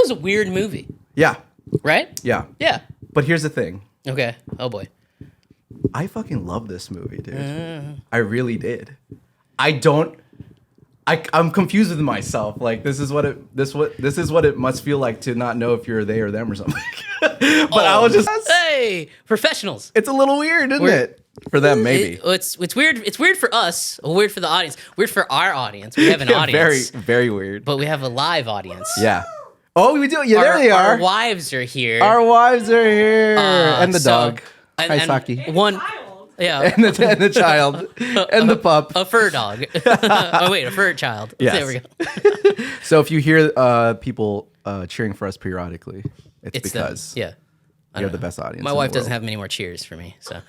was a weird movie, Yeah. right? Yeah. Yeah. But here's the thing. Okay. Oh boy. I fucking love this movie, dude. I really did. I'm confused with myself. Like this is what it must feel like to not know if you're they or them or something. But I was just hey, professionals. it's a little weird, isn't it? For them, maybe. It's weird. It's weird for us. Weird for the audience. Weird for our audience. We have an audience. Very, very weird. But we have a live audience. Yeah. Oh, we do. Yeah, there they are. Our wives are here. Our wives are here, and the dog. Hi, Saki. One. Yeah. And the child. And the pup. A fur dog. Oh, wait, a fur child. Yes. There we go. So if you hear people cheering for us periodically, it's because yeah. we have the best audience. My wife doesn't have many more cheers for me, so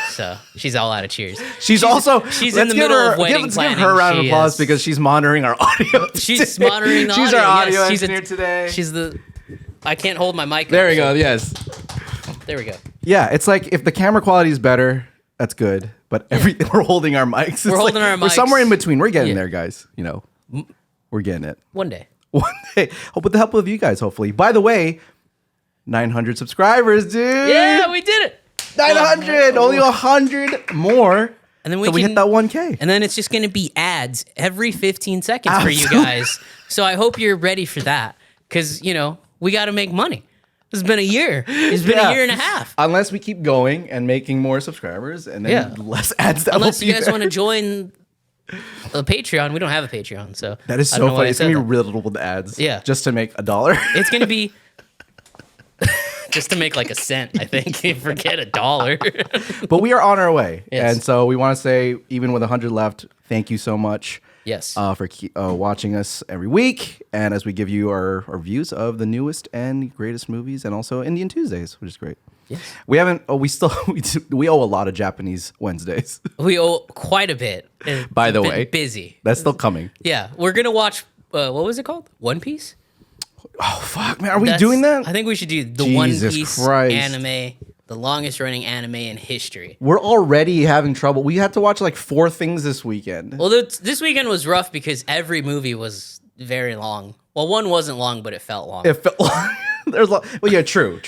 so she's all out of cheers. She's in the middle of wedding planning. Let's give her a round of applause because she's monitoring our audio. She's monitoring the audio. She's our audio yes, engineer today. She's the. I can't hold my mic. There we go. Yes. There we go. Yeah, it's like if the camera quality is better, that's good. But we're holding our mics. We're holding our mics. We're somewhere in between. We're getting there, guys. You know, we're getting it. One day. One day. With the help of you guys, hopefully. By the way, 900 subscribers, dude. Yeah, we did it. 900. Only 100 more. And then we hit that 1K. And then it's just going to be ads every 15 seconds for you guys. So I hope you're ready for that. Because, we got to make money. It's been a year. It's been a year and a half. Unless we keep going and making more subscribers and then less ads. Unless you guys want to join a Patreon. We don't have a Patreon, so that is so funny. It's gonna be riddled with ads. Yeah, just to make $1. It's gonna be just to make like a cent. I think. Forget $1. But we are on our way, yes. And so we want to say, even with 100 left, thank you so much. Yes. For watching us every week, and as we give you our views of the newest and greatest movies, and also Indian Tuesdays, which is great. Yes. We haven't. We owe a lot of Japanese Wednesdays. We owe quite a bit. By the way, busy. That's still coming. Yeah, we're gonna watch. What was it called? One Piece. Oh fuck, man! Are we doing that? I think we should do the Jesus One Piece Christ. anime. The longest running anime in history. We're already having trouble. We had to watch like 4 things this weekend. Well, this weekend was rough because every movie was very long. Well, one wasn't long, but it felt long. It felt long. Well, yeah, true.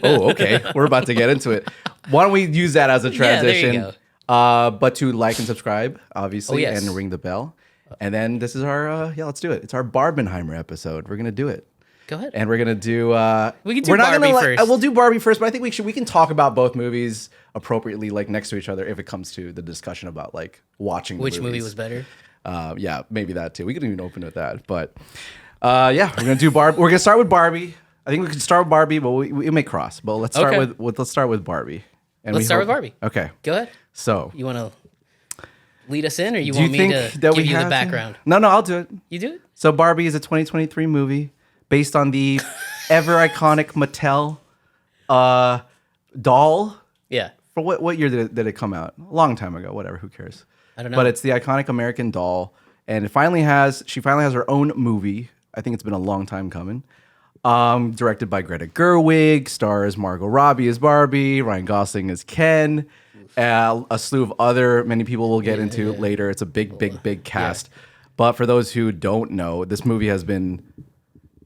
Oh, okay. We're about to get into it. Why don't we use that as a transition? Yeah, there you go. But to like and subscribe, obviously, yes. and ring the bell. And then this is our, let's do it. It's our Barbenheimer episode. We're going to do it. Go ahead. And we're gonna do. We can do Barbie first. We'll do Barbie first, but I think we can talk about both movies appropriately, like next to each other, if it comes to the discussion about like watching. Which movie was better? Yeah, maybe that too. We could even open with that, but we're gonna do Barbie. We're gonna start with Barbie. I think we can start with Barbie, but we may cross. But let's start with Barbie. And let's start with Barbie. Okay. Go ahead. So you want to lead us in, or you want me to give you the background? No, I'll do it. You do it. So Barbie is a 2023 movie. Based on the ever iconic Mattel doll. Yeah. For what year did it come out? A long time ago. Whatever. Who cares? I don't know. But it's the iconic American doll, and she finally has her own movie. I think it's been a long time coming. Directed by Greta Gerwig, stars Margot Robbie as Barbie, Ryan Gosling as Ken, a slew of many people we'll get into later. It's a big cast. Yeah. But for those who don't know, this movie has been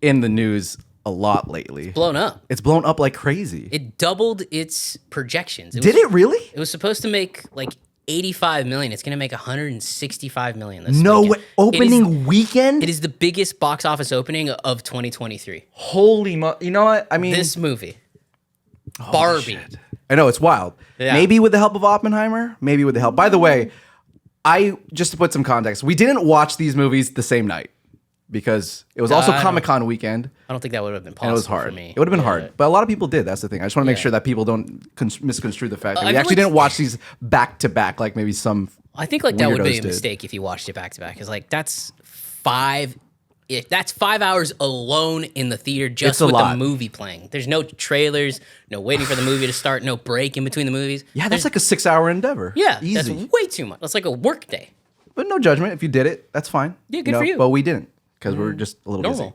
in the news a lot lately. It's blown up. It's blown up like crazy. It doubled its projections. Did it really? It was supposed to make like 85 million. It's going to make 165 million this weekend. Way. Opening weekend? It is the biggest box office opening of 2023. Holy you know what? I mean, this movie. Barbie. Shit. I know, it's wild. Yeah. Maybe with the help of Oppenheimer, maybe with the help. By the way, just to put some context, we didn't watch these movies the same night. Because it was also Comic-Con weekend. I don't think that would have been possible. And it was hard. For me. It would have been hard. But a lot of people did. That's the thing. I just want to make sure that people don't misconstrue the fact that we actually didn't watch these back to back like maybe some. I think like that would be a mistake if you watched it back to back. Because like that's 5 hours alone in the theater just with the movie playing. There's no trailers, no waiting for the movie to start, no break in between the movies. Yeah, that's like a 6-hour endeavor. Yeah, easy. That's way too much. That's like a work day. But no judgment. If you did it, that's fine. Yeah, good for you. But we didn't. Because we're just a little busy.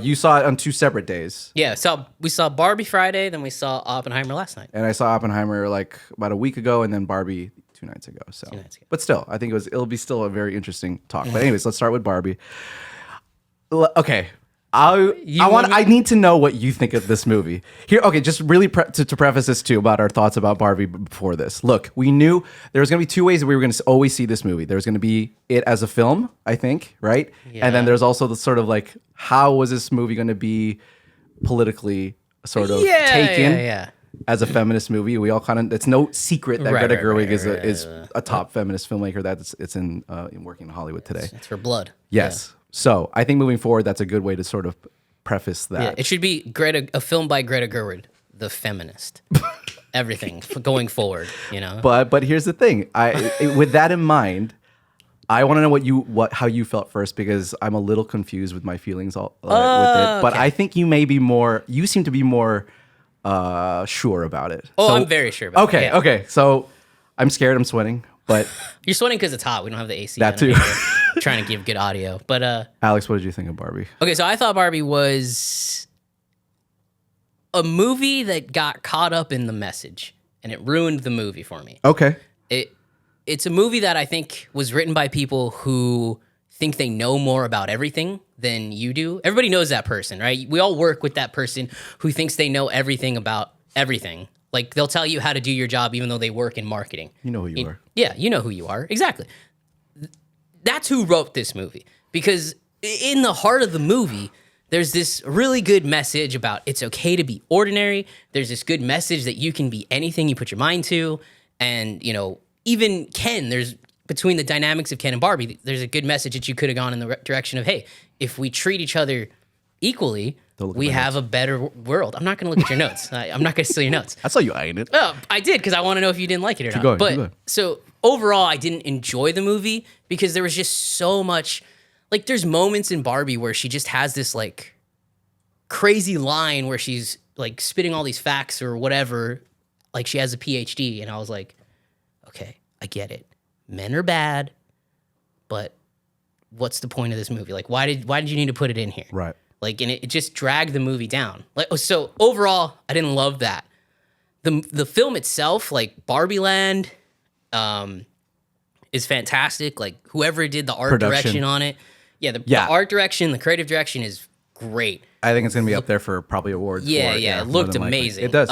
You saw it on 2 separate days. Yeah, so we saw Barbie Friday, then we saw Oppenheimer last night. And I saw Oppenheimer like about a week ago, and then Barbie 2 nights ago. So, 2 nights ago. But still, I think it'll be still a very interesting talk. But anyways, let's start with Barbie. Okay, I need to know what you think of this movie. Here, okay, just really to preface this too about our thoughts about Barbie before this. Look, we knew there was going to be two ways that we were going to always see this movie. There was going to be it as a film, I think, right? Yeah. And then there's also the sort of like, how was this movie going to be politically sort of taken as a feminist movie? We all kind of, it's no secret that Greta Gerwig is a top feminist filmmaker it's in working in Hollywood today. It's her blood. Yes. Yeah. So I think moving forward, that's a good way to sort of preface that. Yeah, it should be a film by Greta Gerwig, the feminist. Everything going forward, you know. But here's the thing. With that in mind, I want to know how you felt first, because I'm a little confused with my feelings with it. But I think you may be more. You seem to be more sure about it. Oh, so, I'm very sure about it. Okay. So I'm scared. I'm sweating. But you're sweating because it's hot. We don't have the AC. That too. Trying to give good audio. But Alex, what did you think of Barbie? Okay, so I thought Barbie was a movie that got caught up in the message, and it ruined the movie for me. Okay. It's a movie that I think was written by people who think they know more about everything than you do. Everybody knows that person, right? We all work with that person who thinks they know everything about everything. Like, they'll tell you how to do your job even though they work in marketing. You know who you are. Yeah, you know who you are. Exactly. That's who wrote this movie. Because in the heart of the movie, there's this really good message about it's okay to be ordinary. There's this good message that you can be anything you put your mind to. And, you know, even Ken, between the dynamics of Ken and Barbie, there's a good message that you could have gone in the direction of, hey, if we treat each other equally, we have a better world. I'm not going to look at your notes. I'm not going to steal your notes. I saw you eyeing it. Oh, I did, because I want to know if you didn't like it or not. Keep going. So overall, I didn't enjoy the movie because there was just so much. Like, there's moments in Barbie where she just has this like crazy line where she's like spitting all these facts or whatever. Like, she has a PhD, and I was like, okay, I get it. Men are bad, but what's the point of this movie? Like, why did you need to put it in here? Right. Like, and it just dragged the movie down. Like, so overall, I didn't love that. The film itself, like Barbieland, is fantastic. Like, whoever did the art direction on it, the art direction, the creative direction is great. I think it's gonna be up there for probably awards. It looked amazing. It does.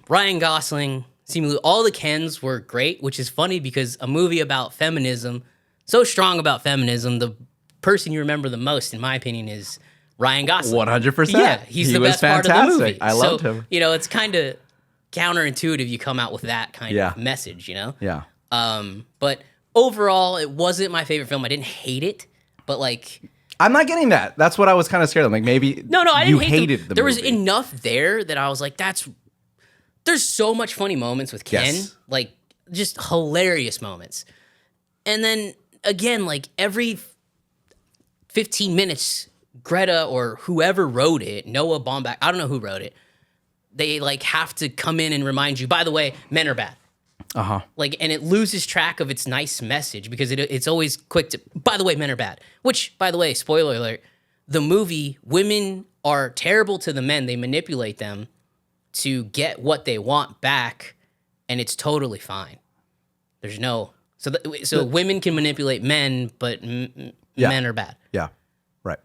Ryan Gosling, seemingly all the Kens were great, which is funny because a movie about feminism, so strong about feminism, the person you remember the most, in my opinion, is Ryan Gosling. 100%. Yeah, he the best fantastic. Part of the movie. I loved him. You know, it's kind of counterintuitive you come out with that kind of message, you know? Yeah. But overall, it wasn't my favorite film. I didn't hate it, but like... I'm not getting that. That's what I was kind of scared of. Like, maybe I didn't hated the movie. There was enough there that I was like, there's so much funny moments with Ken. Yes. Like, just hilarious moments. And then, again, like, every 15 minutes... Greta or whoever wrote it, Noah Baumbach, I don't know who wrote it. They like have to come in and remind you, by the way, men are bad. Like, and it loses track of its nice message because it's always quick to, by the way, men are bad. Which, by the way, spoiler alert, the movie, women are terrible to the men. They manipulate them to get what they want back, and it's totally fine. There's no, so women can manipulate men, but men are bad. Yeah. Right.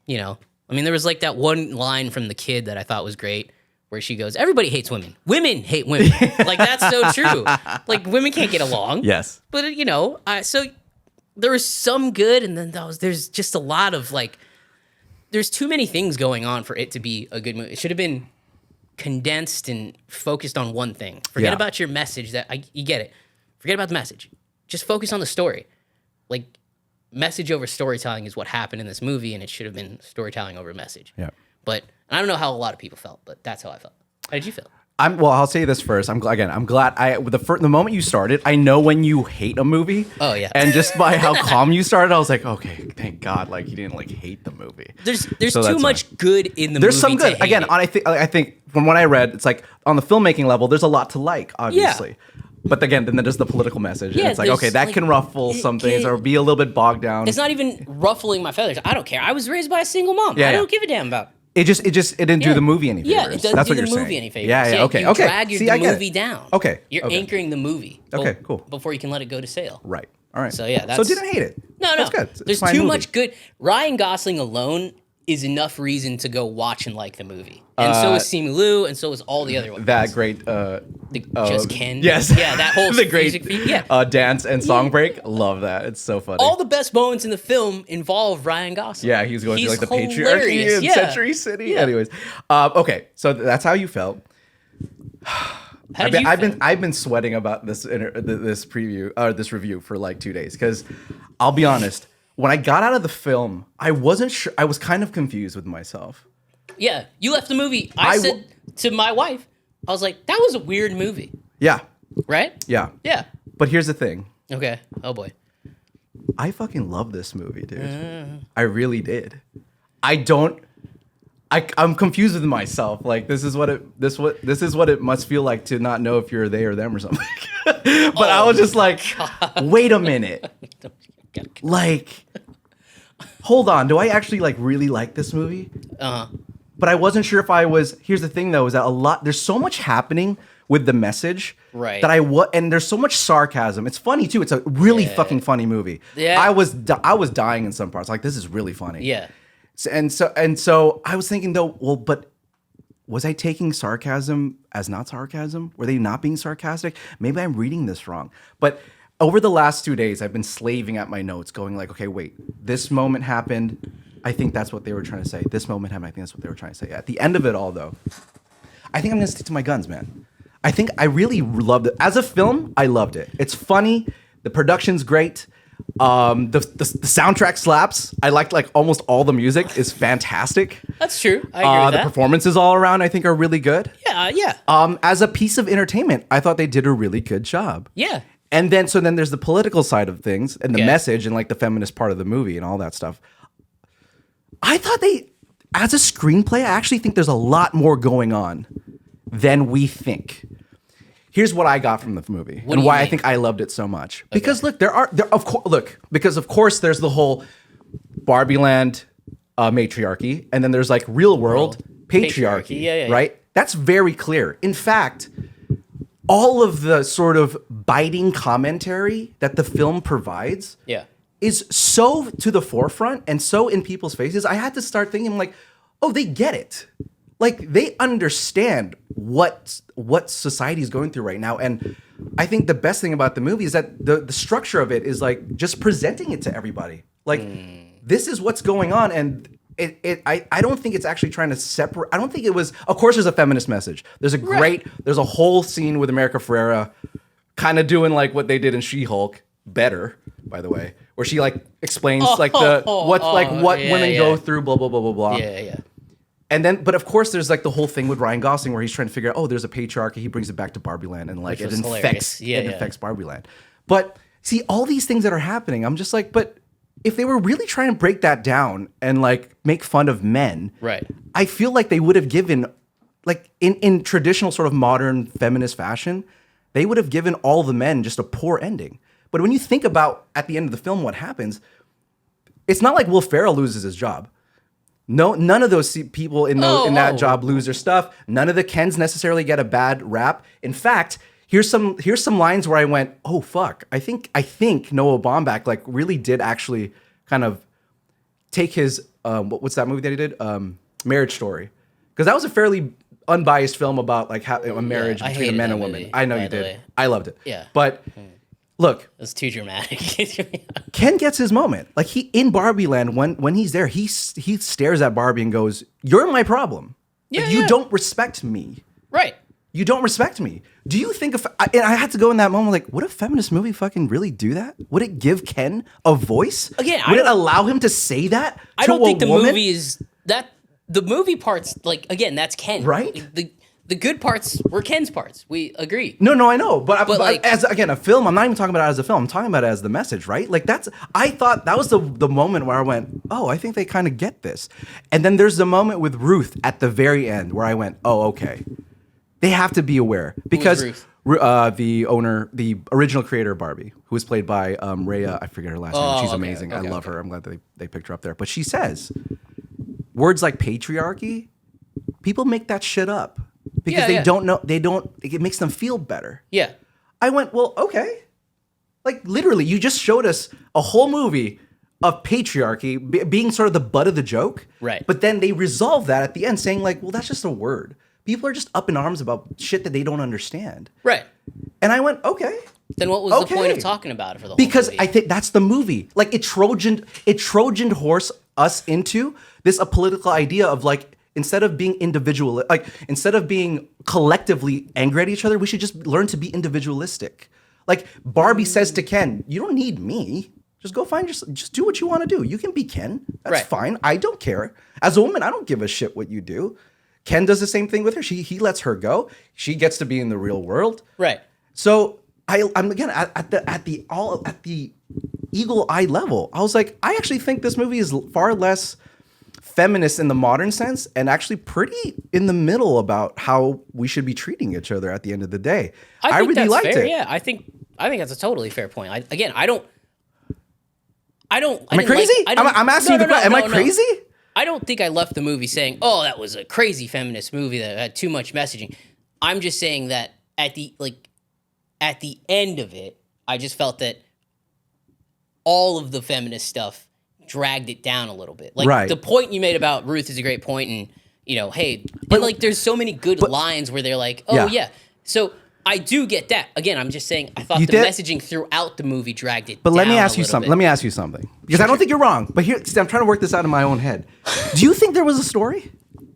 You know, I mean, there was like that one line from the kid that I thought was great where she goes, everybody hates women. Women hate women. Like, that's so true. Like, women can't get along. Yes. But, you know, so there was some good, and then there's just a lot of, like, there's too many things going on for it to be a good movie. It should have been condensed and focused on one thing. Forget about your message. You get it. Forget about the message. Just focus on the story. Like, message over storytelling is what happened in this movie, and it should have been storytelling over message. Yeah. But I don't know how a lot of people felt, but that's how I felt. How did you feel? Well, I'll say this first. I'm glad. The moment you started, I know when you hate a movie. Oh yeah. And just by how calm you started, I was like, okay, thank God, like you didn't like hate the movie. There's too much good in the movie. There's some good. Again, I think from what I read, it's like on the filmmaking level, there's a lot to like, obviously. Yeah. But again, then there's the political message. Yeah, and it's like, okay, that can ruffle some things or be a little bit bogged down. It's not even ruffling my feathers. I don't care. I was raised by a single mom. I don't give a damn about. It didn't do the movie any favors. Yeah, it doesn't do the movie any favors. Yeah, okay. You drag the movie down. Okay. You're anchoring the movie. Okay, cool. Before you can let it go to sale. Right. All right. So yeah, so didn't hate it. No. That's good. There's too much good. Ryan Gosling alone is enough reason to go watch and like the movie. And so is Simu Liu, and so is all the other ones. That great, Just Ken. Yes. Yeah, that whole the great dance and song break. Love that. It's so funny. All the best moments in the film involve Ryan Gosling. Yeah, he's going through like the patriarchy in Century City. Yeah. Anyways, okay, so that's how you felt. I've been sweating about this preview or this review for like 2 days because I'll be honest. When I got out of the film, I wasn't sure. I was kind of confused with myself. Yeah, you left the movie. I said to my wife, I was like, "That was a weird movie." Yeah. Right? Yeah. Yeah. But here's the thing. Okay. Oh boy. I fucking love this movie, dude. I really did. I'm confused with myself. Like this is what it must feel like to not know if you're they or them or something. But I was just like, wait a minute. Like, hold on. Do I actually like really like this movie? But I wasn't sure if I was. Here's the thing, though, is that there's so much happening with the message, right? That and there's so much sarcasm. It's funny too. It's a really fucking funny movie. Yeah, I was dying in some parts. Like this is really funny. Yeah, and so I was thinking though, well, but was I taking sarcasm as not sarcasm? Were they not being sarcastic? Maybe I'm reading this wrong, but. Over the last 2 days, I've been slaving at my notes, going like, okay, wait, this moment happened. I think that's what they were trying to say. This moment happened. I think that's what they were trying to say. At the end of it all, though, I think I'm going to stick to my guns, man. I think I really loved it. As a film, I loved it. It's funny. The production's great. The soundtrack slaps. I liked like almost all the music is fantastic. That's true. I agree with that. The performances all around, I think, are really good. Yeah. As a piece of entertainment, I thought they did a really good job. Yeah. And then there's the political side of things and the message and like the feminist part of the movie and all that stuff. I thought as a screenplay, I actually think there's a lot more going on than we think. Here's what I got from the movie and why I think I loved it so much. Because look, because of course there's the whole Barbieland matriarchy, and then there's like real world patriarchy, right? That's very clear. In fact, all of the sort of biting commentary that the film provides is so to the forefront and so in people's faces. I had to start thinking like, oh, they get it. Like they understand what society is going through right now. And I think the best thing about the movie is that the structure of it is like just presenting it to everybody. Like this is what's going on. And I don't think it's actually trying to separate. I don't think it was. Of course, there's a feminist message. There's there's a whole scene with America Ferrera, kind of doing like what they did in She-Hulk, better, by the way, where she like explains what women go through, blah blah blah blah blah. Yeah. And then, but of course, there's like the whole thing with Ryan Gosling where he's trying to figure out, oh, there's a patriarchy. He brings it back to Barbieland, and like it infects Barbieland. But see, all these things that are happening, I'm just like, but. If they were really trying to break that down and like make fun of men, right? I feel like they would have given, like in traditional sort of modern feminist fashion, they would have given all the men just a poor ending. But when you think about at the end of the film what happens, it's not like Will Ferrell loses his job. No, none of those people in that job lose their stuff. None of the Kens necessarily get a bad rap. In fact. Here's some lines where I went, oh fuck. I think Noah Baumbach like really did actually kind of take his what's that movie that he did? Marriage Story. Because that was a fairly unbiased film about like a marriage between a man and woman. I know you did. I loved it. Yeah. But look, it's too dramatic. Ken gets his moment. Like he in Barbieland when he's there, he stares at Barbie and goes, "You're my problem. You don't respect me." Right. You don't respect me. Do you think and I had to go in that moment like, would a feminist movie fucking really do that? Would it give Ken a voice? Again, would it allow him to say that to I don't think the woman? movie is that the movie parts like again, that's Ken. Right? The good parts were Ken's parts. We agree. No, I know. But like, as again, a film, I'm not even talking about it as a film. I'm talking about it as the message, right? Like I thought that was the moment where I went, oh, I think they kind of get this. And then there's the moment with Ruth at the very end where I went, oh, okay. They have to be aware because the original creator of Barbie, who was played by Rhea, I forget her last name. She's amazing. I love her. I'm glad they picked her up there. But she says words like patriarchy, people make that shit up because they don't know. They don't. It makes them feel better. Yeah. I went, well, okay. Like literally, you just showed us a whole movie of patriarchy being sort of the butt of the joke. Right. But then they resolve that at the end saying like, well, that's just a word. People are just up in arms about shit that they don't understand. Right. And I went, okay. Then what was the point of talking about it for the whole because movie? I think that's the movie. Like it Trojan horse us into this a political idea of like, instead of being individual, like instead of being collectively angry at each other, we should just learn to be individualistic. Like Barbie says to Ken, you don't need me. Just go just do what you want to do. You can be Ken. That's fine. I don't care. As a woman, I don't give a shit what you do. Ken does the same thing with her. He lets her go. She gets to be in the real world. Right. So I'm again at the eagle eye level. I was like, I actually think this movie is far less feminist in the modern sense and actually pretty in the middle about how we should be treating each other at the end of the day. I really liked fair. it. Yeah, I think that's a totally fair point. I don't. Am I crazy? I'm asking you the question. Am I crazy? I don't think I left the movie saying, "Oh, that was a crazy feminist movie that had too much messaging." I'm just saying that at the end of it, I just felt that all of the feminist stuff dragged it down a little bit. Like the point you made about Ruth is a great point, and hey, but like there's so many good lines where they're like, "Oh yeah." So I do get that. Again, I'm just saying I thought the messaging throughout the movie dragged it. But let me ask you something. Let me ask you something because I don't think you're wrong. But here, I'm trying to work this out in my own head. Do you think there was a story?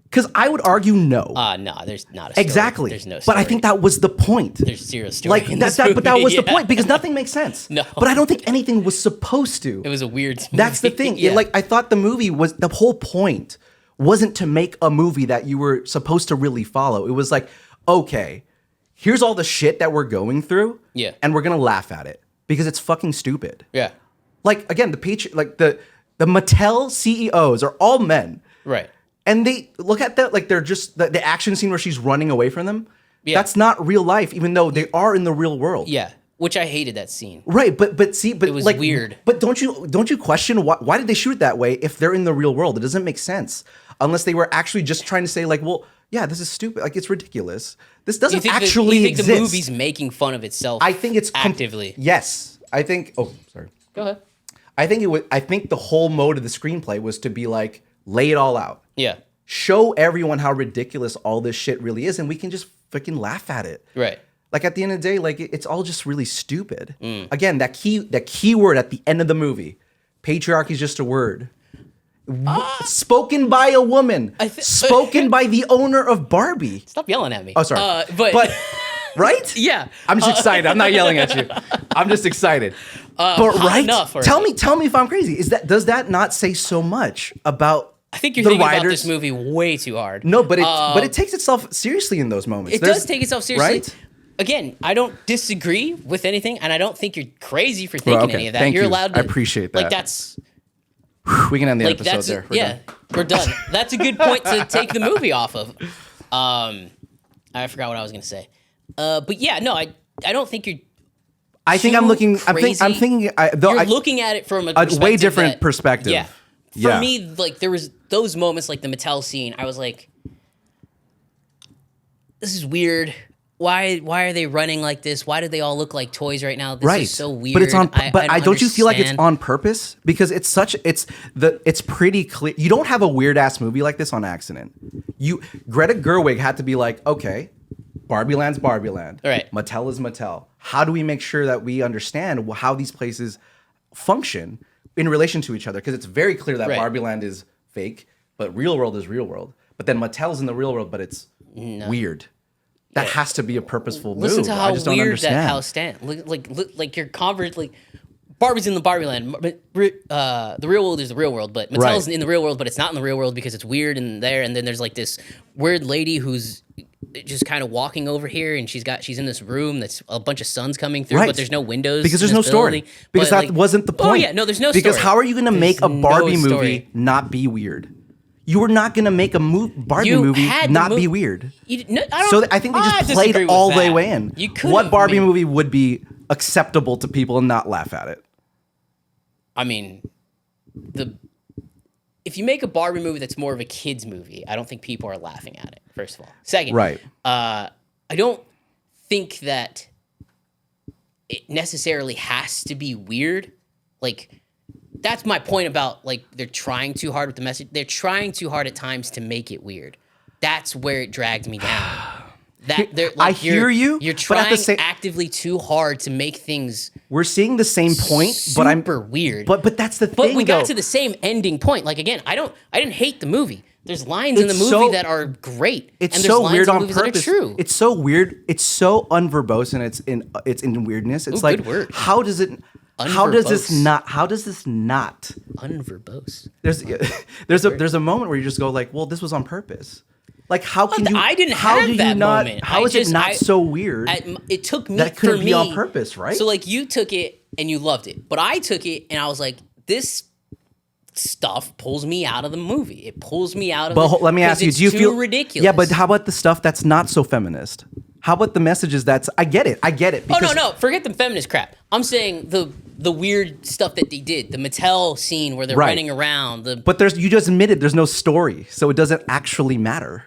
Because I would argue no. No, there's not a story. Exactly. There's no story. But I think that was the point. There's zero story. Like but that was the point because nothing makes sense. No. But I don't think anything was supposed to. It was a weird movie. That's the thing. Yeah. I thought the movie was the whole point wasn't to make a movie that you were supposed to really follow. It was like, okay, here's all the shit that we're going through. Yeah. And we're gonna laugh at it because it's fucking stupid. Yeah. Like again, the Mattel CEOs are all men. Right. And they look at that like they're just the action scene where she's running away from them. Yeah. That's not real life, even though they are in the real world. Yeah, which I hated that scene. Right, but it was like weird. But don't you question why did they shoot it that way if they're in the real world? It doesn't make sense unless they were actually just trying to say like, well, yeah, this is stupid. Like it's ridiculous. This doesn't actually exist. The movie's making fun of itself? I think it's actively. Yes, I think. Oh, sorry. Go ahead. I think the whole mode of the screenplay was to be like lay it all out. Yeah. Show everyone how ridiculous all this shit really is, and we can just freaking laugh at it. Right. Like at the end of the day, like it's all just really stupid. Again, that key word at the end of the movie, patriarchy is just a word. Spoken by a woman. Spoken by the owner of Barbie. Stop yelling at me. Oh, sorry. But right? Yeah. I'm just excited. I'm not yelling at you. I'm just excited. But right? Tell me if I'm crazy. Does that not say so much about? I think you're thinking about this movie way too hard. No, but it takes itself seriously in those moments. It does take itself seriously. Right? Again, I don't disagree with anything, and I don't think you're crazy for thinking any of that. You're allowed to. I appreciate that. Like that's. We can end the episode there. We're done. That's a good point to take the movie off of. I forgot what I was going to say. But yeah, no, I don't think you're. I think I'm looking. Crazy. I'm thinking. You're looking at it from a way different perspective. Yeah. For me, like there was those moments, like the Mattel scene. I was like, "This is weird. Why are they running like this? Why do they all look like toys right now? This is so weird." But it's on. Don't you feel like it's understand. on purpose? Because it's pretty clear. You don't have a weird ass movie like this on accident. Greta Gerwig had to be like, okay, Barbieland's Barbieland. Right. Mattel is Mattel. How do we make sure that we understand how these places function in relation to each other? Because it's very clear that Barbieland is fake, but real world is real world. But then Mattel's in the real world, but it's weird. That has to be a purposeful move. Listen to how I just don't weird understand. that house stands. Like your convert, like Barbie's in the Barbieland. The real world is the real world, but Mattel's in the real world, but it's not in the real world because it's weird in there. And then there's like this weird lady who's just kind of walking over here, and she's in this room that's a bunch of suns coming through, but there's no windows because there's no story. Because that wasn't the point. Oh yeah, no, there's no story. Because how are you going to make a Barbie movie not be weird? You were not going to make a Barbie movie not be weird. I think they just played all the way in. What Barbie movie would be acceptable to people and not laugh at it? I mean, if you make a Barbie movie that's more of a kid's movie, I don't think people are laughing at it, first of all. Second, I don't think that it necessarily has to be weird. Like, that's my point about like they're trying too hard with the message. They're trying too hard at times to make it weird. That's where it dragged me down. I hear you. You're trying actively too hard to make things. We're seeing the same point, but I'm super weird. But that's the thing. But we got to the same ending point. Like again, I didn't hate the movie. There's lines in the movie that are great. It's and so lines weird in on purpose. That are true. It's so weird. It's so unverbose, and it's in weirdness. It's like good word. How does this not unverbose? There's a moment where you just go like, well, this was on purpose. Like how can you? I didn't have that moment. How is it not so weird? It took me that couldn't be on purpose, right? So like you took it and you loved it, but I took it and I was like, this stuff pulls me out of the movie. It pulls me out of. But let me ask you: do you feel ridiculous? Yeah, but how about the stuff that's not so feminist? How about the messages that's? I get it. No, forget the feminist crap. I'm saying the weird stuff that they did, the Mattel scene where they're running around. But you just admitted there's no story, so it doesn't actually matter.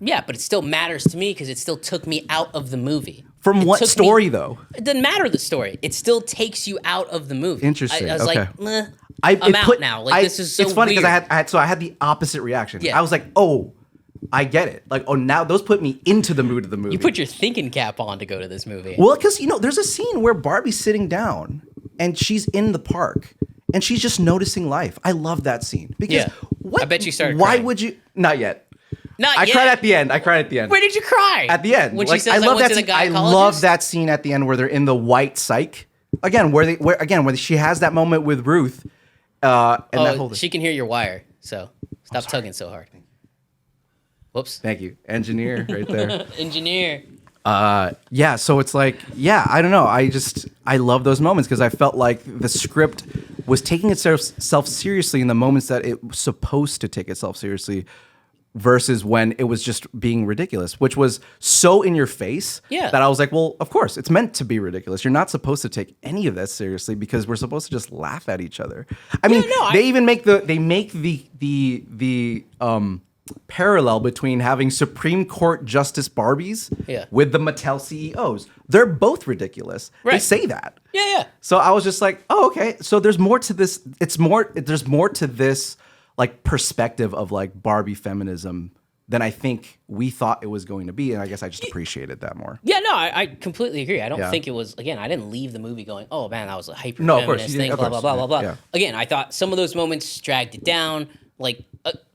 Yeah, but it still matters to me because it still took me out of the movie. From what story, though? It doesn't matter the story. It still takes you out of the movie. Interesting. I was okay. like, I'm out now. Like this is so It's funny because I had the opposite reaction. Yeah. I was like, oh, I get it. Like, oh, now those put me into the mood of the movie. You put your thinking cap on to go to this movie. Well, because there's a scene where Barbie's sitting down and she's in the park and she's just noticing life. I love that scene because I bet you started. Why crying. would you? Not yet. I cried at the end. Where did you cry? At the end. When she says, I love that scene. I love that scene at the end where they're in the white psych. Again, where she has that moment with Ruth. And that whole she can hear your wire, so stop tugging so hard. Whoops. Thank you. Engineer right there. Engineer. Yeah, so it's like, I don't know. I love those moments because I felt like the script was taking itself seriously in the moments that it was supposed to take itself seriously versus when it was just being ridiculous, which was so in your face that I was like, well, of course, it's meant to be ridiculous. You're not supposed to take any of that seriously because we're supposed to just laugh at each other. I mean, they even make the parallel between having Supreme Court Justice Barbies with the Mattel CEOs. They're both ridiculous. Right. They say that. Yeah. So I was just like, oh, okay. So there's more to this. There's more to this like perspective of like Barbie feminism than I think we thought it was going to be. And I guess I just appreciated that more. Yeah, no, I completely agree. I don't think it was, again, I didn't leave the movie going, oh man, that was a hyper-feminist thing, blah, blah, blah, blah, blah. Yeah. Again, I thought some of those moments dragged it down. Like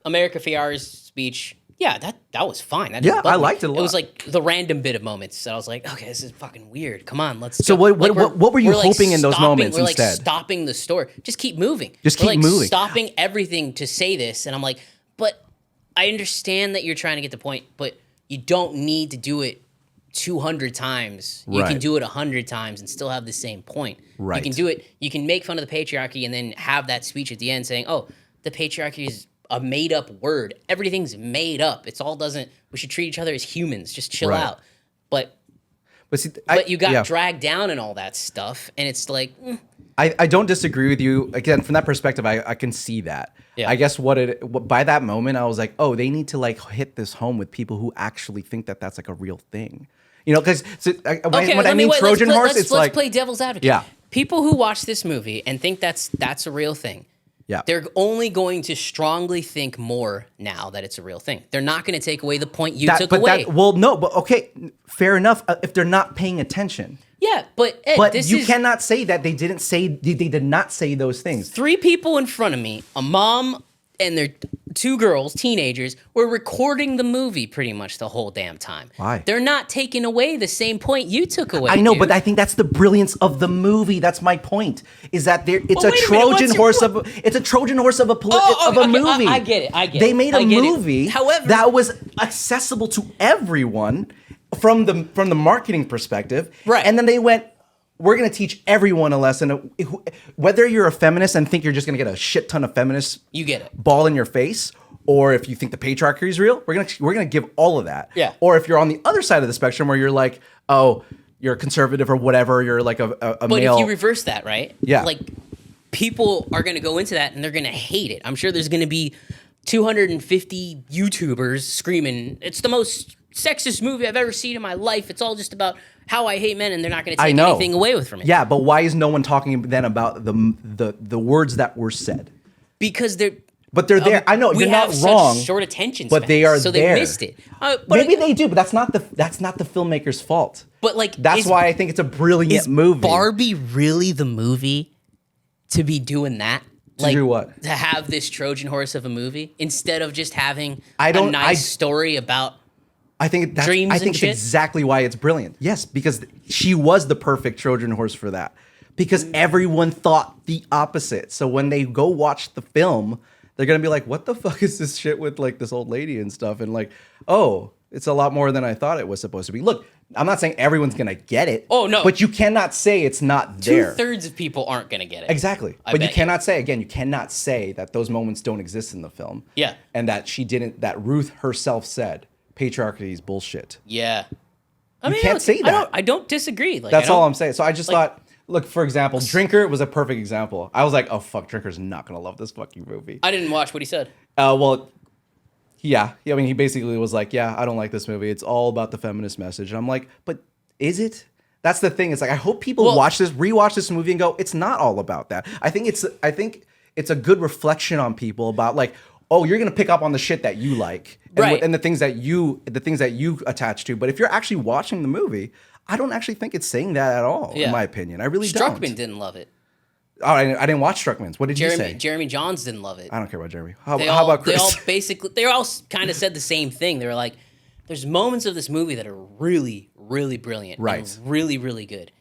America Fiara's speech, that was fine. That I liked it a lot. It was like the random bit of moments that I was like, okay, this is fucking weird. Come on, let's So go. what were you hoping in those moments we're instead? Like stopping the story. Just keep moving. Keep moving. Stopping everything to say this. And I'm like, but I understand that you're trying to get the point, but you don't need to do it 200 times. You can do it 100 times and still have the same point. Right. You can do it. You can make fun of the patriarchy and then have that speech at the end saying, oh, the patriarchy is a made up word. Everything's made up. We should treat each other as humans. Just chill out. But you got dragged down and all that stuff. And it's like, I don't disagree with you. Again, from that perspective, I can see that. Yeah. I guess by that moment, I was like, oh, they need to like hit this home with people who actually think that that's like a real thing. Because when I mean Trojan Horse, it's like, let's play devil's advocate. Yeah. People who watch this movie and think that's a real thing. Yeah. They're only going to strongly think more now that it's a real thing. They're not going to take away the point you took away. Okay, fair enough. If they're not paying attention. Yeah, but Ed, but you cannot say that they did not say those things. 3 people in front of me, a mom and their 2 girls, teenagers, were recording the movie pretty much the whole damn time. Why? They're not taking away the same point you took away. I know, dude. but I think that's the brilliance of the movie. That's my point. Is that it's a Trojan horse of a movie. I get it. They made a movie that was accessible to everyone from the marketing perspective. Right. And then they went, we're going to teach everyone a lesson. Whether you're a feminist and think you're just going to get a shit ton of feminists ball in your face, or if you think the patriarchy is real, we're going to give all of that. Yeah. Or if you're on the other side of the spectrum where you're like, oh, you're a conservative or whatever, you're like a male. But if you reverse that, right? Yeah. Like people are going to go into that and they're going to hate it. I'm sure there's going to be 250 YouTubers screaming, it's the most sexist movie I've ever seen in my life. It's all just about how I hate men, and they're not going to take anything away from it. Yeah, but why is no one talking then about the words that were said? Because they're there. I know you're not wrong. Short attention spans, but they are so there. They missed it. Maybe they do, but that's not the filmmaker's fault. But like, that's why I think it's a brilliant movie. Barbie really the movie to be doing that? To do what? To have this Trojan horse of a movie instead of just having a nice story about. I think it's exactly why it's brilliant. Yes, because she was the perfect Trojan horse for that. Because everyone thought the opposite. So when they go watch the film, they're gonna be like, "What the fuck is this shit with like this old lady and stuff?" And like, oh, it's a lot more than I thought it was supposed to be. Look, I'm not saying everyone's gonna get it. Oh no! But you cannot say it's not there. 2/3 of people aren't gonna get it. Exactly. But you cannot say again. You cannot say that those moments don't exist in the film. Yeah. And that she didn't. That Ruth herself said. Patriarchy is bullshit. Yeah. You can't say that. I don't disagree. Like, that's all I'm saying. So I just thought, look, for example, Drinker was a perfect example. I was like, oh, fuck, Drinker's not going to love this fucking movie. I didn't watch what he said. Well, yeah. I mean, he basically was like, yeah, I don't like this movie. It's all about the feminist message. And I'm like, but is it? That's the thing. It's like, I hope people rewatch this movie and go, it's not all about that. I think it's a good reflection on people about like, oh, you're gonna pick up on the shit that you like, and the things that you attach to. But if you're actually watching the movie, I don't actually think it's saying that at all. In my opinion, I really don't. Struckman didn't love it. Oh, I didn't watch Struckman's. What did you say? Jeremy Johns didn't love it. I don't care about Jeremy. How about Chris? They all kind of said the same thing. They were like, "There's moments of this movie that are really, really brilliant, right? And really, really good,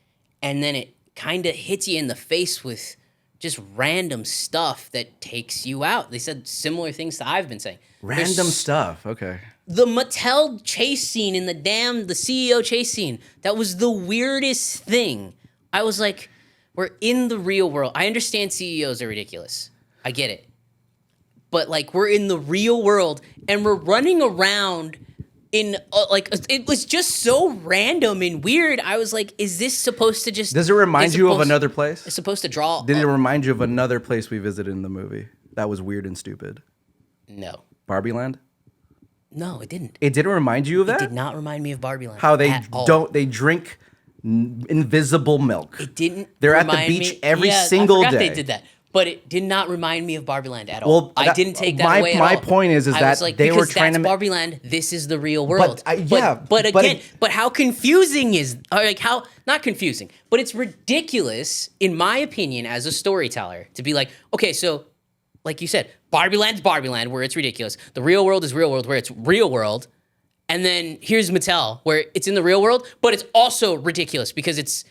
and then it kind of hits you in the face with." Just random stuff that takes you out. They said similar things to I've been saying. Random stuff, okay. The Mattel chase scene in the CEO chase scene, that was the weirdest thing. I was like, we're in the real world. I understand CEOs are ridiculous. I get it. But like, we're in the real world and we're running around in it was just so random and weird. I was like, is this supposed to just... Does it remind you of another place? It's supposed to draw... Did it remind you of another place we visited in the movie that was weird and stupid? No. Barbieland? No, it didn't. It didn't remind you of that? It did not remind me of Barbieland. How they drink invisible milk. It didn't. They're at the beach every single day. They did that. But it did not remind me of Barbieland at all. Well, I didn't take that away at all. My point is that they were trying to... Barbieland, this is the real world. But how confusing is... Not confusing, but it's ridiculous, in my opinion, as a storyteller, to be like, okay, so, like you said, Barbieland's Barbieland, where it's ridiculous. The real world is real world, where it's real world. And then here's Mattel, where it's in the real world, but it's also ridiculous because it's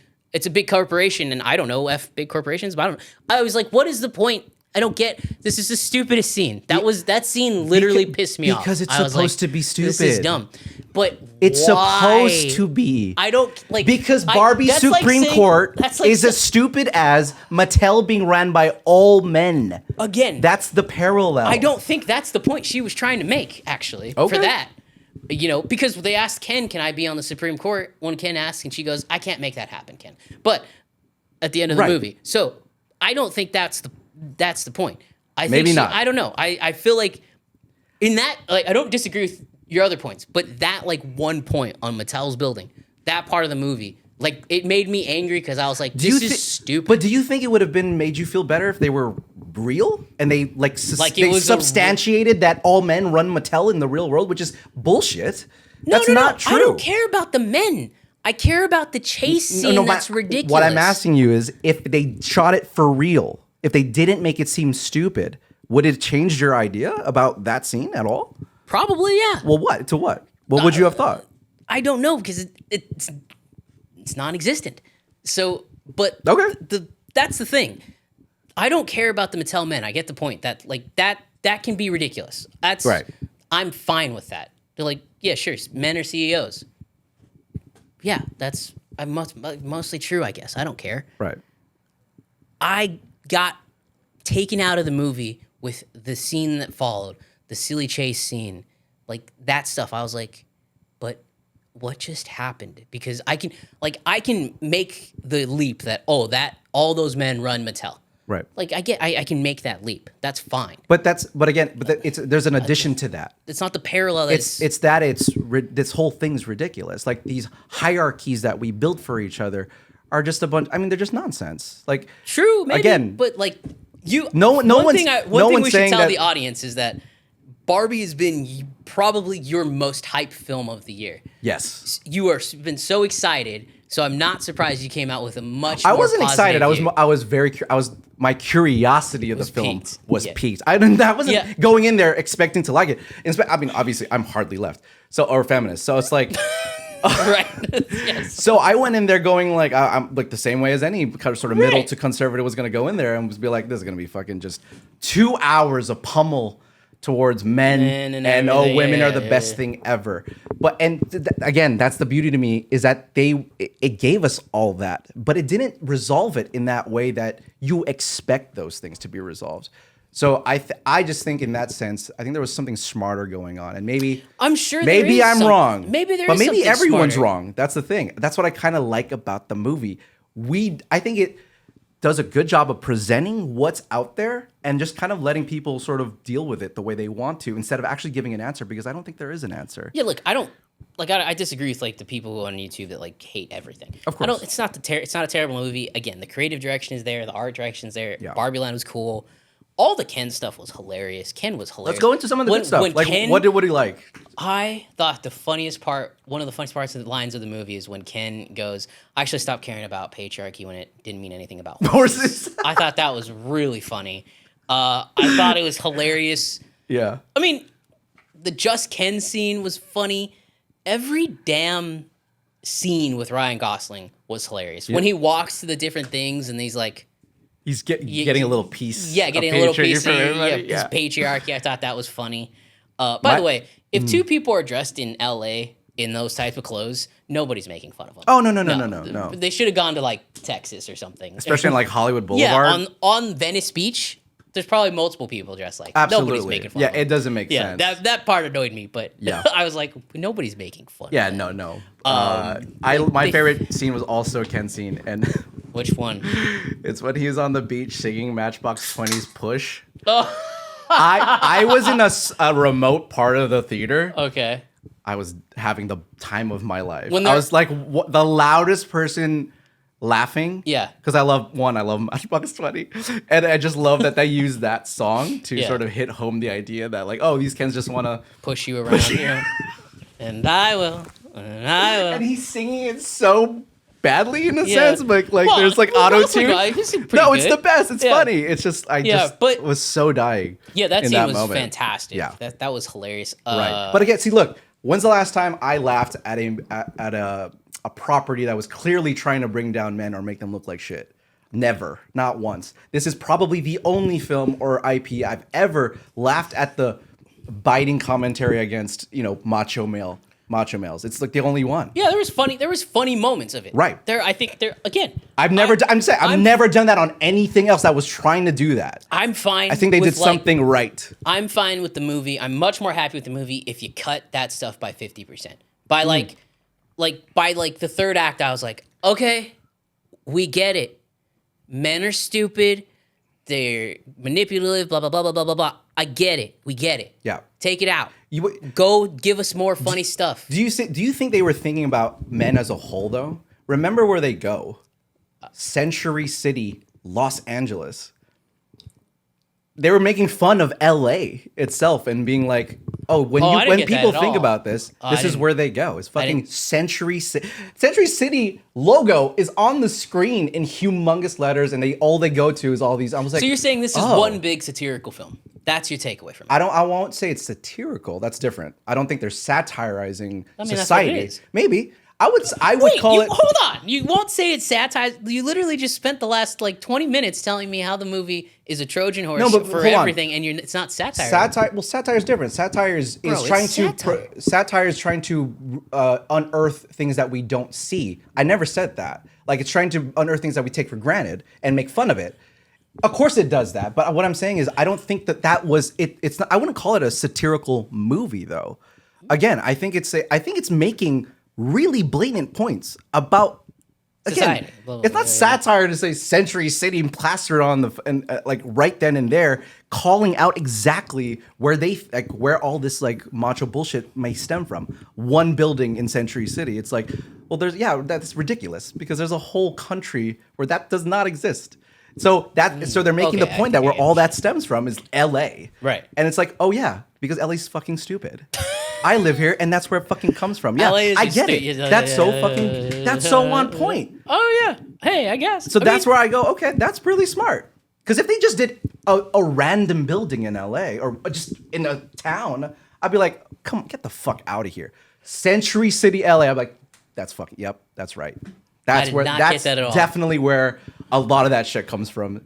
a big corporation, and I don't know big corporations, but I don't know. I was like, what is the point? I don't get. This is the stupidest scene. That scene literally pissed me off. Because it's supposed to be stupid. This is dumb. But it's supposed to be. I don't like because Barbie's Supreme Court is as stupid as Mattel being ran by all men. Again, that's the parallel. I don't think that's the point she was trying to make. Actually, for that. You know, because they asked Ken, can I be on the Supreme Court? When Ken asks, and she goes, I can't make that happen, Ken. But at the end of the movie. So I don't think that's the point. I think not. I don't know. I feel like in that, like, I don't disagree with your other points, but that, like, one point on Mattel's building, that part of the movie, like, it made me angry because I was like, this is stupid. But do you think it would have made you feel better if they were real and they substantiated that all men run Mattel in the real world, which is bullshit? That's not true. I don't care about the men. I care about the chase scene. That's ridiculous. What I'm asking you is, if they shot it for real, if they didn't make it seem stupid, would it change your idea about that scene at all? Probably, yeah. Well, what? To what? What would you have thought? I don't know, because it's non-existent. So, but that's the thing. I don't care about the Mattel men. I get the point that that can be ridiculous. That's right. I'm fine with that. They're like, yeah, sure, men are CEOs. Yeah, that's mostly true, I guess. I don't care. Right. I got taken out of the movie with the scene that followed, the silly chase scene, like that stuff. I was like, but what just happened? Because I can make the leap that all those men run Mattel. Right. Like I can make that leap. That's fine. But there's an addition to that. It's not the parallel. This whole thing's ridiculous. Like these hierarchies that we build for each other are just a bunch. I mean, they're just nonsense. Like true, maybe, again, but like you. One thing we should tell the audience is that Barbie has been probably your most hyped film of the year. Yes, you are been so excited. So I'm not surprised you came out with a much. I wasn't excited. My curiosity of the film was piqued. I wasn't going in there expecting to like it. I mean, obviously, I'm hardly left, or feminist. So it's like, right. Yes. So I went in there going like, I'm like the same way as any kind of sort of middle to conservative was going to go in there and was be like, this is going to be fucking just 2 hours of pummel towards men and women are the best thing ever. But again, that's the beauty to me is that it gave us all that, but it didn't resolve it in that way that you expect those things to be resolved. So I just think in that sense, I think there was something smarter going on, and maybe I'm sure maybe I'm wrong. Maybe but maybe everyone's smarter. wrong. That's the thing. That's what I kind of like about the movie. I think it does a good job of presenting what's out there and just kind of letting people sort of deal with it the way they want to instead of actually giving an answer, because I don't think there is an answer. Yeah, look, I disagree with like the people who on YouTube that like hate everything. Of course. It's not a terrible movie. Again, the creative direction is there, the art direction is there. Yeah. Barbieland was cool. All the Ken stuff was hilarious. Ken was hilarious. Let's go into some of the good stuff. Like, what did he like? I thought one of the funniest parts of the lines of the movie is when Ken goes, I actually stopped caring about patriarchy when it didn't mean anything about horses. I thought that was really funny. I thought it was hilarious. Yeah. I mean, the Just Ken scene was funny. Every damn scene with Ryan Gosling was hilarious. Yeah. When he walks to the different things and he's like, he's getting a little piece. Yeah, getting a little piece of his patriarchy. I thought that was funny. By the way, if two people are dressed in LA in those types of clothes, nobody's making fun of them. Oh, no. They should have gone to like Texas or something. Especially in like Hollywood Boulevard. Yeah, on Venice Beach, there's probably multiple people dressed like absolutely. Nobody's making fun of them. Yeah, it doesn't make sense. That part annoyed me, but I was like, nobody's making fun of them. No. My favorite scene was also Ken's scene, and which one? It's when he was on the beach singing Matchbox 20's "Push." Oh. I was in a remote part of the theater. Okay. I was having the time of my life. I was like the loudest person laughing. Yeah. Because I love Matchbox 20. And I just love that they use that song to sort of hit home the idea that like, oh, these Kens just want to push you around. And I will. And he's singing it so badly in a sense, but like there's like auto-tune. No, it's the best. It's funny. It's just I was so dying. Yeah, that scene was fantastic. Yeah. That was hilarious. Right. But again, see, look, when's the last time I laughed at a property that was clearly trying to bring down men or make them look like shit? Never. Not once. This is probably the only film or IP I've ever laughed at the biting commentary against, macho males. It's like the only one. Yeah, there was funny moments of it. Right. Again. I've never done that on anything else that was trying to do that. I'm fine. I think they did something right. I'm fine with the movie. I'm much more happy with the movie if you cut that stuff by 50%. By by the third act, I was like, okay, we get it. Men are stupid. They're manipulative, blah, blah, blah, blah, blah, blah, blah. I get it. We get it. Yeah. Take it out. Go give us more funny stuff. Do you think they were thinking about men as a whole, though? Remember where they go. Century City, Los Angeles. They were making fun of LA itself and being like, oh, when people think about this, this is where they go. It's fucking Century City. Century City logo is on the screen in humongous letters, and all they go to is all these. I was like, so you're saying this is one big satirical film? That's your takeaway from it? I won't say it's satirical. That's different. I don't think they're satirizing society. That's what it is. Maybe. I would call it. Hold on. You won't say it's satire. You literally just spent the last 20 minutes telling me how the movie is a Trojan horse for everything, and it's not satire. Satire is different. Satire is trying to unearth things that we don't see. I never said that. Like, it's trying to unearth things that we take for granted and make fun of it. Of course it does that, but what I'm saying is I don't think that was it. It's not. I wouldn't call it a satirical movie, though. Again, I think it's making really blatant points about Society. It's not satire to say Century City plastered on like right then and there, calling out exactly where where all this like macho bullshit may stem from. One building in Century City. It's like, well, that's ridiculous because there's a whole country where that does not exist. So they're making the point that where all that stems from is L.A. Right. And it's like, oh yeah, because L.A.'s fucking stupid. I live here, and that's where it fucking comes from. Yeah, I get it. That's so on point. Oh yeah. Hey, I guess. So that's where I go, okay, that's really smart. Because if they just did a random building in LA or just in a town, I'd be like, come get the fuck out of here. Century City, LA. I'm like, that's that's right. That's definitely where a lot of that shit comes from.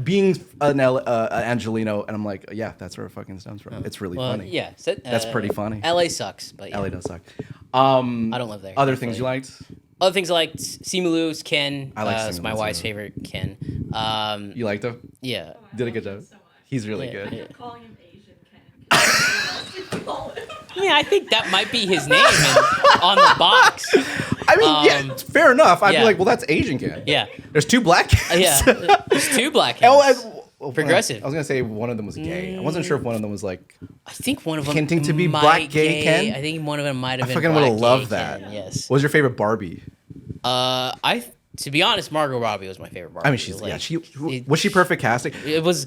Being an Angelino, and I'm like, yeah, that's where it fucking stems from. It's really funny. Yeah, that's pretty funny. LA sucks, but LA does suck. I don't live there. Other things you liked? Other things I liked, Simulou's Ken. I like it's my wife's favorite Ken. You liked him? Yeah. Did a good job. So he's really good. I kept calling him Asian Ken. Yeah, I think that might be his name on the box. I mean, yeah, fair enough. I'd be like, well, that's Asian Ken. Yeah. There's 2 black Kens. Yeah. There's 2 black Kens. Progressive. I was gonna say one of them was gay. I wasn't sure if one of them was like. I think one of them hinting to be black gay Ken. I think one of them might have been. I fucking would have loved that. Ken, yes. What was your favorite Barbie? To be honest, Margot Robbie was my favorite Barbie. I mean, was she perfect casting? It was.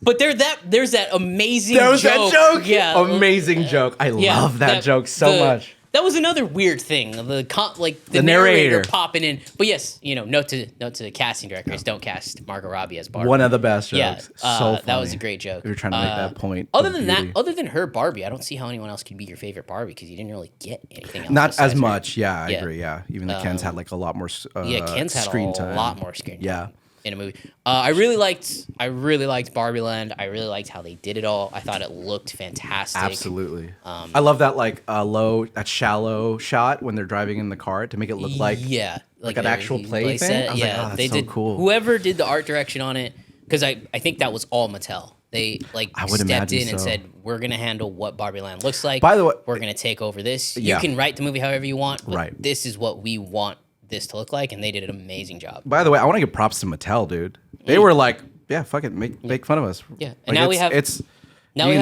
But there's that amazing joke. That joke. Yeah. Amazing joke. I love that joke so much. That was another weird thing. The narrator popping in. But yes, note to casting directors, don't cast Margot Robbie as Barbie. One of the best jokes. Yeah, so funny. That was a great joke. If you're trying to make that point. Other than her Barbie, I don't see how anyone else could be your favorite Barbie because you didn't really get anything else. Not as much. Yeah, I agree. Yeah, even the Kens had like a lot more Ken's had screen time. A lot more screen time. Yeah. In a movie, I really liked Barbieland. I really liked how they did it all. I thought it looked fantastic. Absolutely. I love that shallow shot when they're driving in the car to make it look like an actual play thing. I was like, oh, that's so cool. Whoever did the art direction on it, because I think that was all Mattel. They stepped in and said, we're gonna handle what Barbieland looks like. By the way, we're gonna take over this. You can write the movie however you want, but this is what we want this to look like, and they did an amazing job. By the way, I want to give props to Mattel, dude. They were like, yeah, fuck it, make fun of us. Yeah, and now we have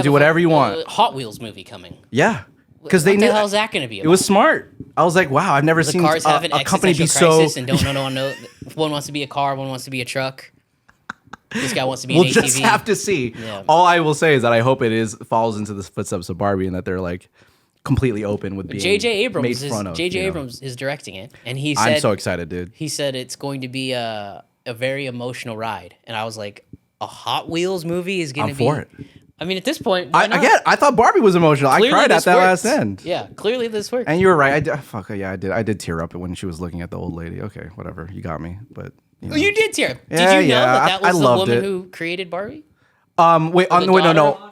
do whatever you want. Hot Wheels movie coming. Yeah, because they knew. What the hell is that going to be about? It was smart. I was like, wow, I've never seen cars have an a company be crisis so. And don't know. One wants to be a car, one wants to be a truck. This guy wants to be an ATV. We'll just have to see. Yeah. All I will say is that I hope it follows into the footsteps of Barbie, and that they're like completely open with being made fun of. J.J. Abrams is directing it, and he said, I'm so excited, dude. He said it's going to be a very emotional ride, and I was like, a Hot Wheels movie is going to be. I'm for it. I mean, at this point, I thought Barbie was emotional. Clearly, I cried at that last end. Yeah, clearly this works. And you were right. I did tear up when she was looking at the old lady. Okay, whatever, you got me. But you did tear up. Did you know that was the woman who created Barbie? No.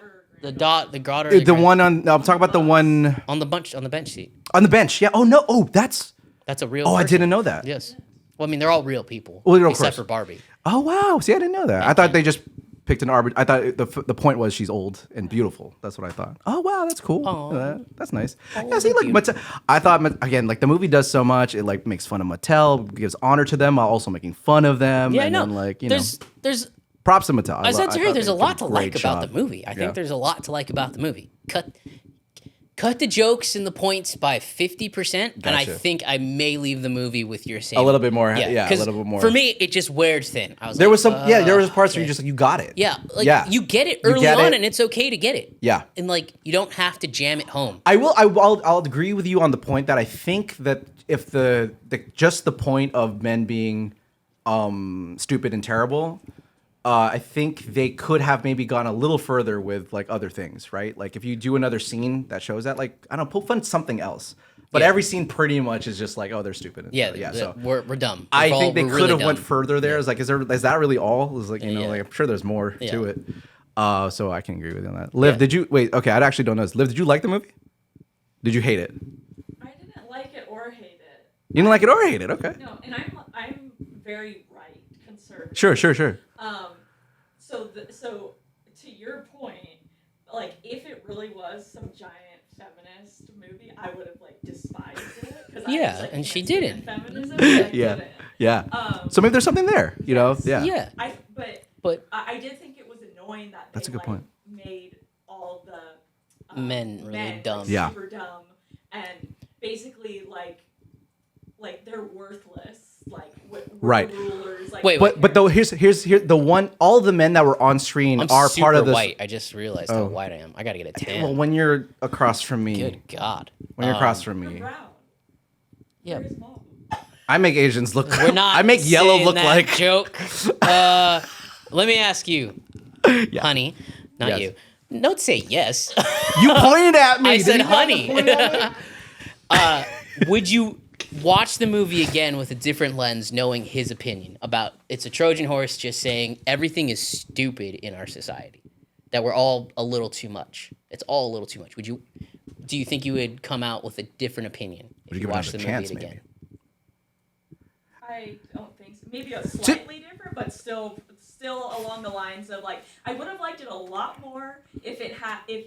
The daughter. The one on. No, I'm talking about the one on the bench seat. On the bench, yeah. Oh no. Oh, that's a real. Oh, person. I didn't know that. Yes. Well, I mean, they're all real people, except for Barbie. Oh wow. See, I didn't know that. I thought they just picked an I thought the point was she's old and beautiful. That's what I thought. Oh wow, that's cool. That's nice. Yeah. See, like Mattel, I thought again, like the movie does so much. It like makes fun of Mattel, gives honor to them while also making fun of them. Yeah, and no. Then, there's props to Mattel. I said to her, there's a lot to like about the movie. I think there's a lot to like about the movie. Cut the jokes and the points by 50%, and I think I may leave the movie with your same. A little bit more, a little bit more. For me, it just wears thin. I was there was parts where you just you got it. Yeah, you get it early on, and it's okay to get it. Yeah, and you don't have to jam it home. I'll agree with you on the point that I think that if just the point of men being stupid and terrible. I think they could have maybe gone a little further with like other things, right? Like if you do another scene that shows that, like I don't know, pull fun something else. But every scene pretty much is just like, oh, they're stupid. So we're dumb. I think they could have went further there. It's like, is that really all? It's like like I'm sure there's more to it. So I can agree with you on that. Liv, did you wait? Okay, I actually don't know this. Liv, did you like the movie? Did you hate it? I didn't like it or hate it. You didn't like it or hate it? Okay. No, and I'm very right conservative. Sure. So to your point, like if it really was some giant feminist movie, I would have like despised it. And she didn't. Feminism, Yeah. So maybe there's something there, you know? Yeah. Yeah. But I did think it was annoying that That's they, a good point. made all the Men really dumb. like, Yeah. super dumb, and basically like they're worthless. Like Right. rulers. Like, But though here's the one. All the men that were on screen I'm are super part of this. white. I just realized how white I am. I gotta get a tan. Well, when you're across from me, Good God. when you're across from you're me, brown. Yeah. Where's mom? I make Asians look. We're not. I make yellow saying look that like. joke. Let me ask you, honey, not Yes. you. Don't say yes. You pointed at me. I Did said you not honey. point at me? Would you watch the movie again with a different lens, knowing his opinion about it's a Trojan horse, just saying everything is stupid in our society, that we're all a little too much. It's all a little too much. Do you think you would come out with a different opinion if you watched the movie again? I don't think so. Maybe a slightly different, but still along the lines of like I would have liked it a lot more if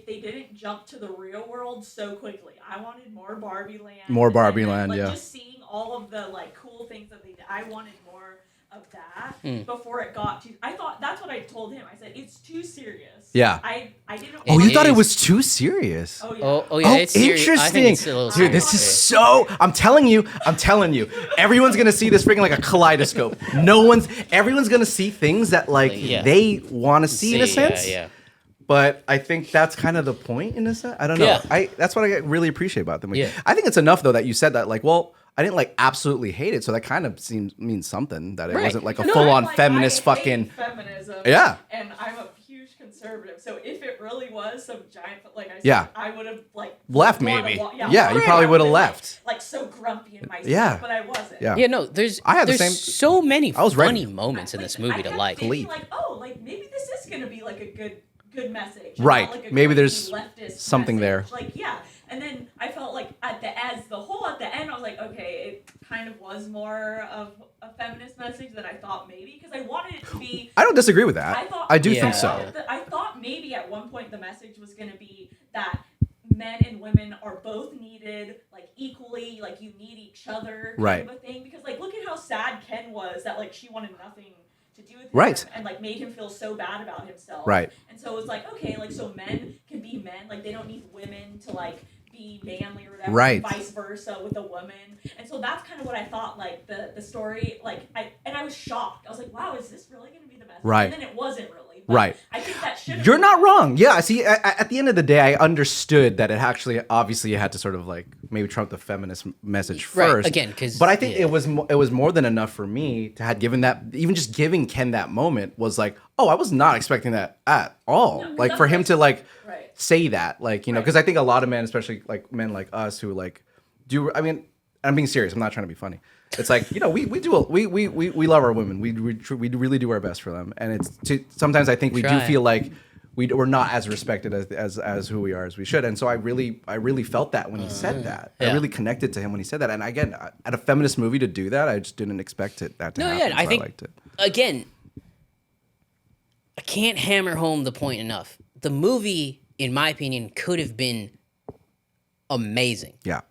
they didn't jump to the real world so quickly. I wanted more Barbieland. More Barbieland, yeah. Just seeing all of the like cool things that they did. I wanted more of that before it got too. I thought that's what I told him. I said it's too serious. Yeah. I didn't. Oh, you thought it is. was too serious. Oh yeah. Oh yeah. Oh, It's serious. I think interesting. it's a little Dude, this serious. is so. I'm telling you. Everyone's gonna see this freaking like a kaleidoscope. Everyone's gonna see things that like Yeah. they want to see in a sense. Yeah. But I think that's kind of the point in a sense. I don't know. Yeah. That's what I really appreciate about them. Yeah. I think it's enough though that you said that. Like, well, I didn't like absolutely hate it, so that kind of means something that it Right. wasn't like a No, full-on like, feminist I hate fucking. feminism. Yeah. And I'm a huge conservative, so if it really was some giant, like I said, Yeah. I would have like Left, wanna maybe. yeah, You probably I would have been, left. Like so grumpy in myself, Yeah. but I wasn't. Yeah. Yeah, no, there's I had the there's same- so many I was funny ready. moments in this I movie to kept like. thinking, Leave. like, oh, like maybe this is gonna be like a good message, and Right. not, like, a Maybe crazy there's leftist something there. message. Like yeah, and then I felt like at the end, I was like, okay, it kind of was more of a feminist message than I thought maybe because I wanted it to be. I don't disagree with that. I do Yeah. think so. I thought maybe at one point the message was going to be that men and women are both needed, like equally, like you need each other, kind of a thing. Because like, look at how sad Ken was that like she wanted nothing to do with him, Right. and like made him feel so bad about himself, Right. And so it was like, okay, like so men can be men, like they don't need women to like be manly or whatever, Right. and vice versa with a woman. And so that's kind of what I thought, like the story, like I was shocked. I was like, wow, is this really going to be the message? Right. And then it wasn't really. But Right. I think that should. You're not wrong. Yeah. See, at the end of the day, I understood that it actually, obviously, you had to sort of like maybe trump the feminist message Right, first. again, 'cause- but I think yeah. it was more than enough for me to have given that, even just giving Ken that moment was like, oh, I was not expecting that at all. No, like for him to like Right. say that, like, you know, because I think a lot of men, especially like men like us who like do, I mean, I'm being serious. I'm not trying to be funny. It's like, you know, we love our women. We really do our best for them. And sometimes I think we do feel like we're not as respected as who we are as we should. And so I really felt that when he said that. Yeah. I really connected to him when he said that. And again, at a feminist movie to do that, I just didn't expect that to happen. Yeah, I so think liked it. again, I can't hammer home the point enough. The movie, in my opinion, could have been amazing, Yeah.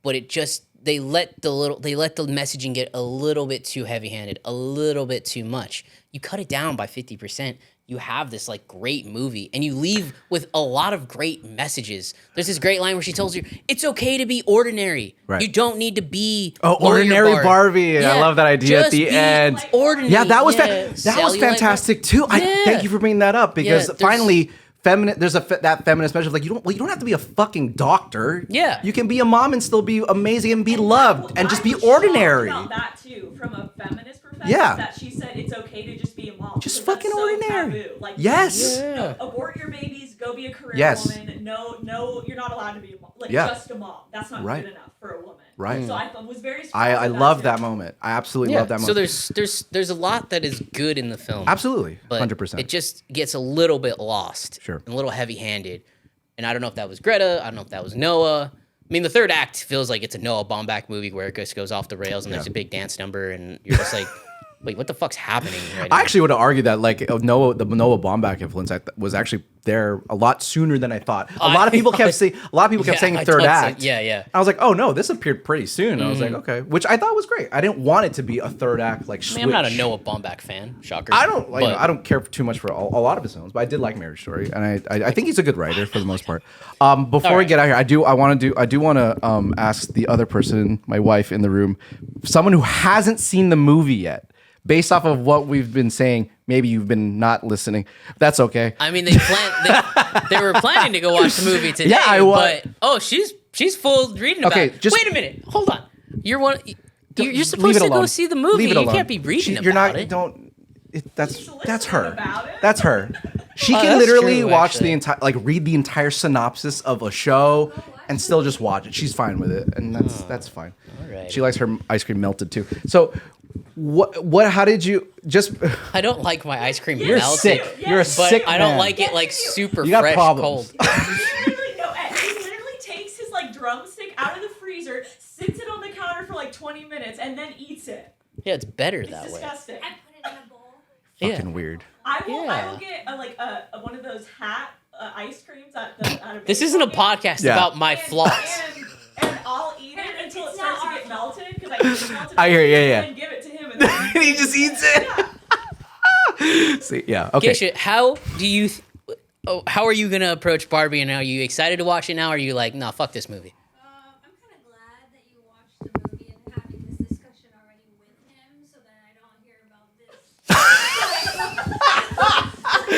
but it just they let the messaging get a little bit too heavy-handed, a little bit too much. You cut it down by 50%. You have this like great movie, and you leave with a lot of great messages. There's this great line where she tells you it's okay to be ordinary. Right. You don't need to be Ordinary Lawyer Barbie. I love that idea at just the be end. Like ordinary. Yeah, that was Sally, like, fantastic too. I Yeah. thank you for bringing that up because there's- finally, there's that feminist message of like you don't have to be a fucking doctor. Yeah. you can be a mom and still be amazing and be loved and just be I was shocked ordinary. about that too, from a feminist perspective. Yeah. That she said it's okay to just be a mom. Just because that's fucking so ordinary. taboo. Like, Yes. Yeah. abort your babies. Go be a career Yes. woman. No, you're not allowed to be a mom. Like Yeah. just a mom. That's not Right. good enough for a woman. Right. So I thought was very. I surprised love too. that moment. I absolutely Yeah. love that moment. So there's a lot that is good in the film. Absolutely, But 100%. it just gets a little bit lost. Sure. And a little heavy-handed. And I don't know if that was Greta. I don't know if that was Noah. I mean, the third act feels like it's a Noah Baumbach movie where it just goes off the rails and there's a big dance number and you're just like, wait, what the fuck's happening right now? I actually would have argued that like the Noah Baumbach influence was actually there a lot sooner than I thought. A lot of people kept saying third act. So. Yeah. I was like, oh no, this appeared pretty soon. I was like, okay, which I thought was great. I didn't want it to be a third act like switch. I'm not a Noah Baumbach fan. Shocker. I don't care too much for a lot of his films, but I did like Marriage Story, and I think he's a good writer for the most part. Before we get out here, I do want to ask the other person, my wife in the room, someone who hasn't seen the movie yet. Based off of what we've been saying, maybe you've been not listening. That's okay. I mean, they were planning to go watch the movie today. Yeah, I was. But she's full reading about it. Wait a minute. Hold on. You're supposed to go see the movie. You can't be reading about it. That's her. That's her. She can literally watch the entire, read the entire synopsis of a show and still just watch it. She's fine with it, and that's fine. All right. She likes her ice cream melted too. So. How did you just? I don't like my ice cream You're melted. sick. You're a sick man. I don't like it like super you got fresh problems. cold. He literally takes his drumstick out of the freezer, sits it on the counter for 20 minutes, and then eats it. Yeah, it's better that It's way. disgusting. I put it in a bowl. Fucking weird. I will get one of those hat ice creams out of This isn't a podcast about my flaws. And I'll eat it until it starts to get melted because I get it melted. I hear you, yeah. And give it to him, and then he just eats it. Yeah. See, yeah, okay. Geisha, how are you gonna approach Barbie? And are you excited to watch it now? Or are you like, nah, fuck this movie? I'm kind of glad that you watched the movie and having this discussion already with him, so that I don't hear about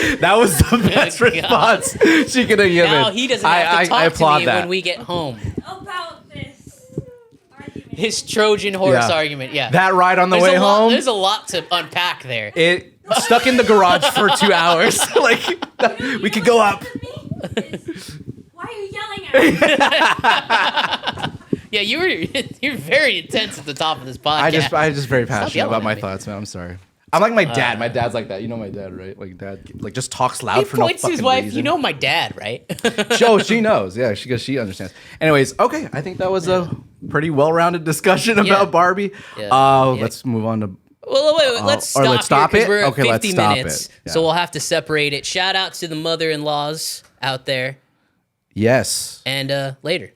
this. That was the best response she could have given. Now he doesn't have to talk to me that. when we get home. About this argument. His Trojan Horse argument, yeah. That ride on the way home. There's a lot to unpack there. It stuck in the garage for 2 hours. We could go up. Why are you yelling at me? Yeah, you're very intense at the top of this podcast. I'm just very passionate yelling about my at me. thoughts, man. I'm sorry. I'm like my dad. My dad's like that. You know my dad, right? Like dad, just talks loud He for no points to fucking his wife. reason. You know my dad, right? She knows. Yeah, she understands. Anyways, okay. I think that was a pretty well-rounded discussion about Barbie. Let's move on to. Well, wait. Let's stop it. We're at Okay, 50 let's stop minutes, it. Yeah. so we'll have to separate it. Shout out to the mother-in-laws out there. Yes. And later.